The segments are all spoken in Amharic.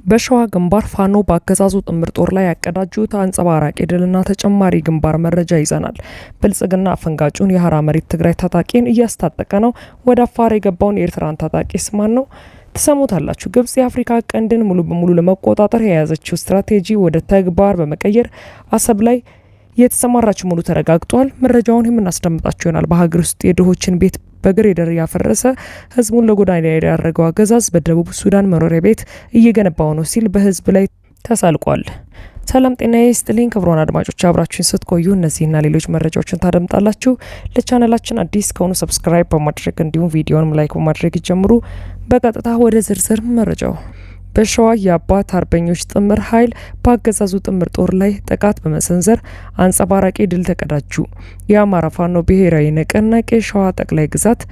በሸዋ ግንባር ፋኖ በአገዛዙ ጥምር ጦር ላይ ያቀዳጁት አንጸባራቂ ድልና ተጨማሪ ግንባር መረጃ ይዘናል። ብልጽግና አፈንጋጩን የሀራ መሬት ትግራይ ታጣቂን እያስታጠቀ ነው። ወደ አፋር የገባውን የኤርትራን ታጣቂ ስማን ነው ትሰሙታላችሁ። ግብጽ የአፍሪካ ቀንድን ሙሉ በሙሉ ለመቆጣጠር የያዘችው ስትራቴጂ ወደ ተግባር በመቀየር አሰብ ላይ የተሰማራችው ሙሉ ተረጋግጧል። መረጃውን የምናስደምጣችሁ ይሆናል። በሀገር ውስጥ የድሆችን ቤት በግሬደር ያፈረሰ ህዝቡን ለጎዳና ያደረገው አገዛዝ በደቡብ ሱዳን መኖሪያ ቤት እየገነባው ነው ሲል በህዝብ ላይ ተሳልቋል። ሰላም ጤና ይስጥልኝ ክቡራን አድማጮች፣ አብራችሁን ስትቆዩ እነዚህና ሌሎች መረጃዎችን ታደምጣላችሁ። ለቻናላችን አዲስ ከሆኑ ሰብስክራይብ በማድረግ እንዲሁም ቪዲዮንም ላይክ በማድረግ ይጀምሩ። በቀጥታ ወደ ዝርዝር መረጃው። በሸዋ የአባት አርበኞች ጥምር ኃይል በአገዛዙ ጥምር ጦር ላይ ጥቃት በመሰንዘር አንጸባራቂ ድል ተቀዳጁ። የአማራ ፋኖ ብሔራዊ ንቅናቄ ሸዋ ጠቅላይ ግዛት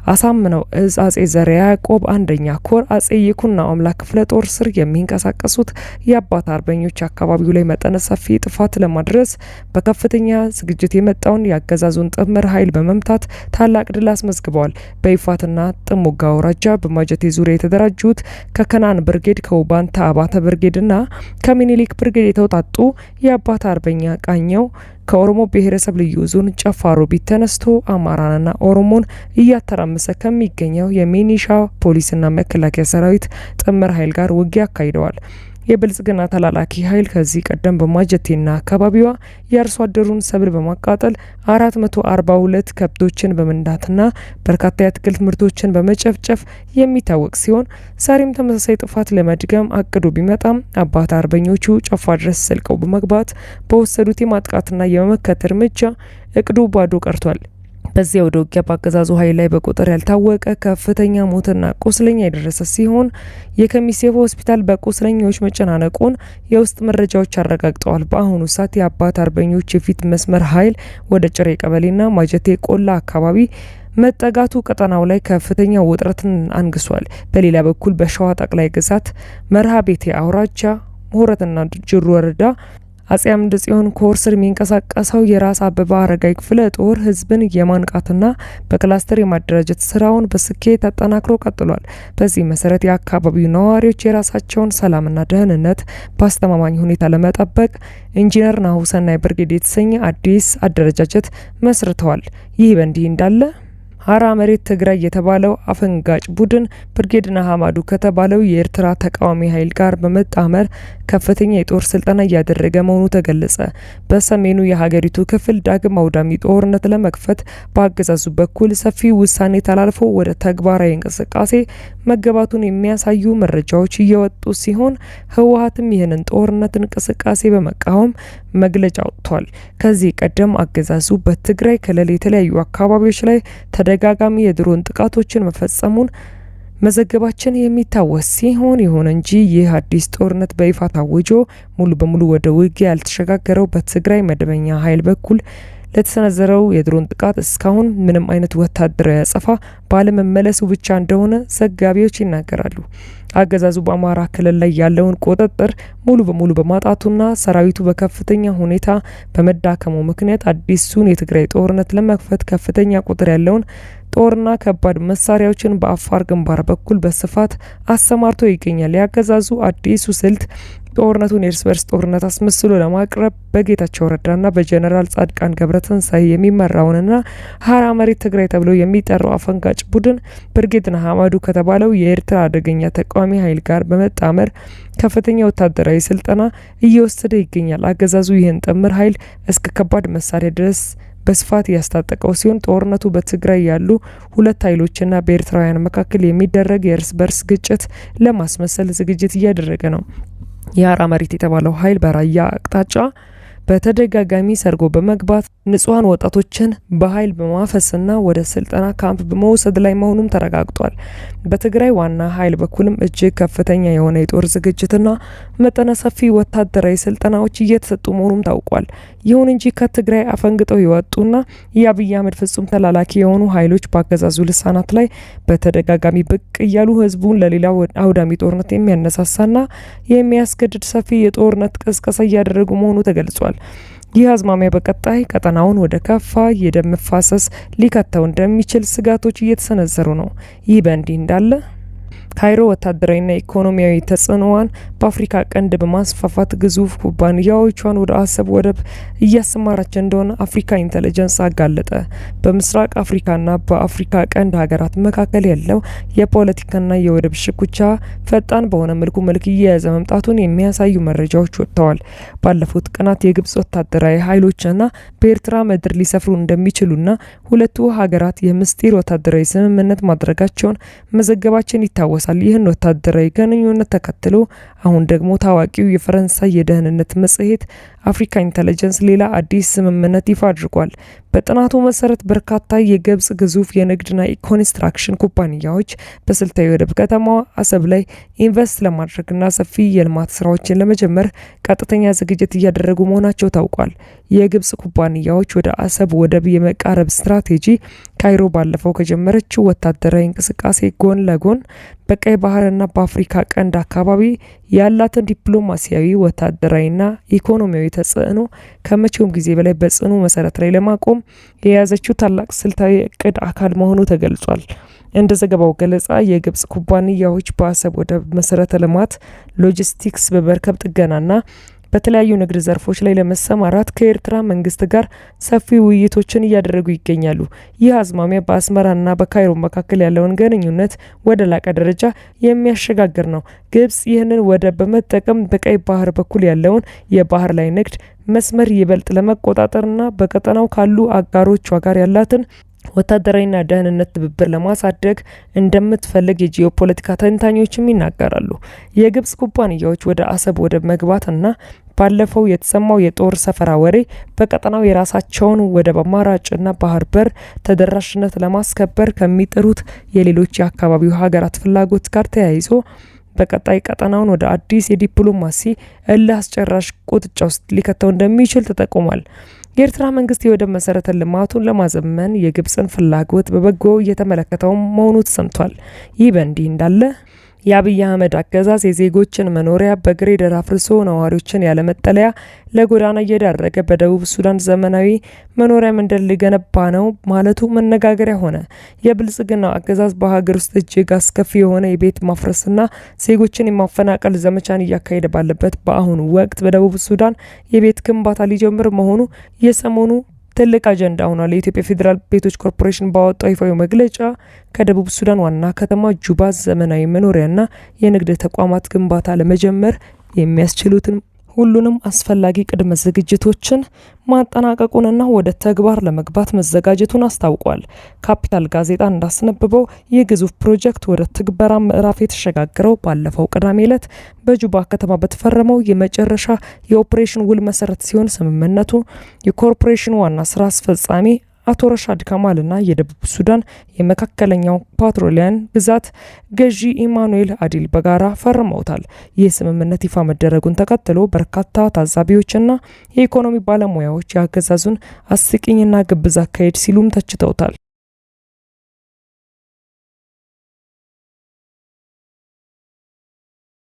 አሳምነው እዝ አጼ ዘርዓ ያዕቆብ አንደኛ ኮር አጼ ይኩኖ አምላክ ክፍለ ጦር ስር የሚንቀሳቀሱት የአባት አርበኞች አካባቢው ላይ መጠነ ሰፊ ጥፋት ለማድረስ በከፍተኛ ዝግጅት የመጣውን የአገዛዙን ጥምር ኃይል በመምታት ታላቅ ድል አስመዝግበዋል። በይፋትና ጥሙጋ አውራጃ በማጀቴ ዙሪያ የተደራጁት ከከናን ብርጌድ፣ ከውባንታ አባተ ብርጌድና ከሚኒሊክ ብርጌድ የተውጣጡ የአባት አርበኛ ቃኘው ከኦሮሞ ብሔረሰብ ልዩ ዞን ጨፋ ሮቢት ተነስቶ አማራንና ኦሮሞን እያተራመሰ ከሚገኘው የሚኒሻ ፖሊስና መከላከያ ሰራዊት ጥምር ኃይል ጋር ውጊያ አካሂደዋል። የብልጽግና ተላላኪ ኃይል ከዚህ ቀደም በማጀቴና አካባቢዋ የአርሶ አደሩን ሰብል በማቃጠል 442 ከብቶችን በመንዳትና በርካታ የአትክልት ምርቶችን በመጨፍጨፍ የሚታወቅ ሲሆን ዛሬም ተመሳሳይ ጥፋት ለመድገም አቅዶ ቢመጣም አባት አርበኞቹ ጨፋ ድረስ ዘልቀው በመግባት በወሰዱት የማጥቃትና የመመከት እርምጃ እቅዱ ባዶ ቀርቷል። በዚያ ወደ ውጊያ በአገዛዙ ኃይል ላይ በቁጥር ያልታወቀ ከፍተኛ ሞትና ቁስለኛ የደረሰ ሲሆን የከሚሴ ሆስፒታል በቁስለኞች መጨናነቁን የውስጥ መረጃዎች አረጋግጠዋል። በአሁኑ ሰዓት የአባት አርበኞች የፊት መስመር ኃይል ወደ ጭሬ ቀበሌና ማጀቴ ቆላ አካባቢ መጠጋቱ ቀጠናው ላይ ከፍተኛ ውጥረትን አንግሷል። በሌላ በኩል በሸዋ ጠቅላይ ግዛት መርሃ ቤቴ አውራጃ ሞረትና ጅሩ ወረዳ አጼ አምደ ጽዮን ኮር ስር የሚንቀሳቀሰው የራስ አበባ አረጋይ ክፍለ ጦር ህዝብን የማንቃትና በክላስተር የማደራጀት ስራውን በስኬት አጠናክሮ ቀጥሏል። በዚህ መሰረት የአካባቢው ነዋሪዎች የራሳቸውን ሰላምና ደህንነት በአስተማማኝ ሁኔታ ለመጠበቅ ኢንጂነር ናሁሰናይ ብርጌድ የተሰኘ አዲስ አደረጃጀት መስርተዋል። ይህ በእንዲህ እንዳለ ሀራ መሬት ትግራይ የተባለው አፈንጋጭ ቡድን ብርጌድና ሀማዱ ከተባለው የኤርትራ ተቃዋሚ ኃይል ጋር በመጣመር ከፍተኛ የጦር ስልጠና እያደረገ መሆኑ ተገለጸ። በሰሜኑ የሀገሪቱ ክፍል ዳግም አውዳሚ ጦርነት ለመክፈት በአገዛዙ በኩል ሰፊ ውሳኔ ተላልፎ ወደ ተግባራዊ እንቅስቃሴ መገባቱን የሚያሳዩ መረጃዎች እየወጡ ሲሆን ህወሓትም ይህንን ጦርነት እንቅስቃሴ በመቃወም መግለጫ ወጥቷል። ከዚህ ቀደም አገዛዙ በትግራይ ክልል የተለያዩ አካባቢዎች ላይ ተደጋጋሚ የድሮን ጥቃቶችን መፈጸሙን መዘገባችን የሚታወስ ሲሆን ይሁን እንጂ ይህ አዲስ ጦርነት በይፋ ታውጆ ሙሉ በሙሉ ወደ ውጊያ ያልተሸጋገረው በትግራይ መደበኛ ኃይል በኩል ለተሰነዘረው የድሮን ጥቃት እስካሁን ምንም አይነት ወታደራዊ አጸፋ ባለመመለሱ ብቻ እንደሆነ ዘጋቢዎች ይናገራሉ። አገዛዙ በአማራ ክልል ላይ ያለውን ቁጥጥር ሙሉ በሙሉ በማጣቱና ሰራዊቱ በከፍተኛ ሁኔታ በመዳከሙ ምክንያት አዲሱን የትግራይ ጦርነት ለመክፈት ከፍተኛ ቁጥር ያለውን ጦርና ከባድ መሳሪያዎችን በአፋር ግንባር በኩል በስፋት አሰማርቶ ይገኛል። ያገዛዙ አዲሱ ስልት ጦርነቱን የእርስ በርስ ጦርነት አስመስሎ ለማቅረብ በጌታቸው ረዳና በጀነራል ጻድቃን ገብረትንሳኤ የሚመራውንና ሀራ መሬት ትግራይ ተብሎ የሚጠራው አፈንጋጭ ቡድን ብርጌድና ሀማዱ ከተባለው የኤርትራ አደገኛ ተቃዋሚ ኃይል ጋር በመጣመር ከፍተኛ ወታደራዊ ስልጠና እየወሰደ ይገኛል። አገዛዙ ይህን ጥምር ኃይል እስከ ከባድ መሳሪያ ድረስ በስፋት ያስታጠቀው ሲሆን ጦርነቱ በትግራይ ያሉ ሁለት ኃይሎችና በኤርትራውያን መካከል የሚደረግ የእርስ በርስ ግጭት ለማስመሰል ዝግጅት እያደረገ ነው። የሀራ መሬት የተባለው ኃይል በራያ አቅጣጫ በተደጋጋሚ ሰርጎ በመግባት ንጹሃን ወጣቶችን በኃይል በማፈስና ወደ ስልጠና ካምፕ በመውሰድ ላይ መሆኑም ተረጋግጧል። በትግራይ ዋና ኃይል በኩልም እጅግ ከፍተኛ የሆነ የጦር ዝግጅትና መጠነ ሰፊ ወታደራዊ ስልጠናዎች እየተሰጡ መሆኑም ታውቋል። ይሁን እንጂ ከትግራይ አፈንግጠው የወጡና የአብይ አህመድ ፍጹም ተላላኪ የሆኑ ኃይሎች በአገዛዙ ልሳናት ላይ በተደጋጋሚ ብቅ እያሉ ህዝቡን ለሌላው አውዳሚ ጦርነት የሚያነሳሳና የሚያስገድድ ሰፊ የጦርነት ቅስቀሳ እያደረጉ መሆኑ ተገልጿል። ይህ አዝማሚያ በቀጣይ ቀጠናውን ወደ ከፋ የደም መፋሰስ ሊከተው እንደሚችል ስጋቶች እየተሰነዘሩ ነው። ይህ በእንዲህ እንዳለ ካይሮ ወታደራዊና ኢኮኖሚያዊ ተጽዕኖዋን በአፍሪካ ቀንድ በማስፋፋት ግዙፍ ኩባንያዎቿን ወደ አሰብ ወደብ እያሰማራች እንደሆነ አፍሪካ ኢንተለጀንስ አጋለጠ። በምስራቅ አፍሪካና በአፍሪካ ቀንድ ሀገራት መካከል ያለው የፖለቲካና የወደብ ሽኩቻ ፈጣን በሆነ መልክ እየያዘ መምጣቱን የሚያሳዩ መረጃዎች ወጥተዋል። ባለፉት ቀናት የግብጽ ወታደራዊ ኃይሎችና በኤርትራ ምድር ሊሰፍሩ እንደሚችሉና ሁለቱ ሀገራት የምስጢር ወታደራዊ ስምምነት ማድረጋቸውን መዘገባችን ይታወሳል። ይህን ወታደራዊ ግንኙነት ተከትሎ አሁን ደግሞ ታዋቂው የፈረንሳይ የደህንነት መጽሔት አፍሪካ ኢንተለጀንስ ሌላ አዲስ ስምምነት ይፋ አድርጓል። በጥናቱ መሰረት በርካታ የግብጽ ግዙፍ የንግድና ኮንስትራክሽን ኩባንያዎች በስልታዊ ወደብ ከተማዋ አሰብ ላይ ኢንቨስት ለማድረግና ሰፊ የልማት ስራዎችን ለመጀመር ቀጥተኛ ዝግጅት እያደረጉ መሆናቸው ታውቋል። የግብጽ ኩባንያዎች ወደ አሰብ ወደብ የመቃረብ ስትራቴጂ ካይሮ ባለፈው ከጀመረችው ወታደራዊ እንቅስቃሴ ጎን ለጎን በቀይ ባህርና በአፍሪካ ቀንድ አካባቢ ያላትን ዲፕሎማሲያዊ፣ ወታደራዊና ኢኮኖሚያዊ ተጽዕኖ ከመቼውም ጊዜ በላይ በጽኑ መሰረት ላይ ለማቆም የያዘችው ታላቅ ስልታዊ እቅድ አካል መሆኑ ተገልጿል። እንደ ዘገባው ገለጻ የግብጽ ኩባንያዎች በአሰብ ወደብ መሰረተ ልማት፣ ሎጂስቲክስ፣ በመርከብ ጥገናና በተለያዩ ንግድ ዘርፎች ላይ ለመሰማራት ከኤርትራ መንግስት ጋር ሰፊ ውይይቶችን እያደረጉ ይገኛሉ። ይህ አዝማሚያ በአስመራና በካይሮ መካከል ያለውን ግንኙነት ወደ ላቀ ደረጃ የሚያሸጋግር ነው። ግብጽ ይህንን ወደብ በመጠቀም በቀይ ባህር በኩል ያለውን የባህር ላይ ንግድ መስመር ይበልጥ ለመቆጣጠርና በቀጠናው ካሉ አጋሮቿ ጋር ያላትን ወታደራዊና ደህንነት ትብብር ለማሳደግ እንደምትፈልግ የጂኦፖለቲካ ተንታኞችም ይናገራሉ። የግብጽ ኩባንያዎች ወደ አሰብ ወደብ መግባትና ባለፈው የተሰማው የጦር ሰፈራ ወሬ በቀጠናው የራሳቸውን ወደብ አማራጭና ባህር በር ተደራሽነት ለማስከበር ከሚጥሩት የሌሎች የአካባቢው ሀገራት ፍላጎት ጋር ተያይዞ በቀጣይ ቀጠናውን ወደ አዲስ የዲፕሎማሲ እልህ አስጨራሽ ቁጥጫ ውስጥ ሊከተው እንደሚችል ተጠቁሟል። የኤርትራ መንግስት የወደብ መሰረተ ልማቱን ለማዘመን የግብጽን ፍላጎት በበጎ እየተመለከተው መሆኑ ተሰምቷል። ይህ በእንዲህ እንዳለ የአብይ አህመድ አገዛዝ የዜጎችን መኖሪያ በግሬደር አፍርሶ ነዋሪዎችን ያለመጠለያ ለጎዳና እየዳረገ በደቡብ ሱዳን ዘመናዊ መኖሪያ መንደር ሊገነባ ነው ማለቱ መነጋገሪያ ሆነ። የብልጽግናው አገዛዝ በሀገር ውስጥ እጅግ አስከፊ የሆነ የቤት ማፍረስና ዜጎችን የማፈናቀል ዘመቻን እያካሄደ ባለበት በአሁኑ ወቅት በደቡብ ሱዳን የቤት ግንባታ ሊጀምር መሆኑ የሰሞኑ ትልቅ አጀንዳ ሆኗል። የኢትዮጵያ ፌዴራል ቤቶች ኮርፖሬሽን ባወጣው ይፋዊ መግለጫ ከደቡብ ሱዳን ዋና ከተማ ጁባ ዘመናዊ መኖሪያና የንግድ ተቋማት ግንባታ ለመጀመር የሚያስችሉትን ሁሉንም አስፈላጊ ቅድመ ዝግጅቶችን ማጠናቀቁንና ወደ ተግባር ለመግባት መዘጋጀቱን አስታውቋል። ካፒታል ጋዜጣ እንዳስነበበው ይህ ግዙፍ ፕሮጀክት ወደ ትግበራ ምዕራፍ የተሸጋገረው ባለፈው ቅዳሜ ዕለት በጁባ ከተማ በተፈረመው የመጨረሻ የኦፕሬሽን ውል መሰረት ሲሆን ስምምነቱ የኮርፖሬሽኑ ዋና ስራ አስፈጻሚ አቶ ረሻድ ካማልና የደቡብ ሱዳን የመካከለኛው ፓትሮሊያን ግዛት ገዢ ኢማኑኤል አዲል በጋራ ፈርመውታል። ይህ ስምምነት ይፋ መደረጉን ተከትሎ በርካታ ታዛቢዎችና የኢኮኖሚ ባለሙያዎች የአገዛዙን አስቂኝና ግብዝ አካሄድ ሲሉም ተችተውታል።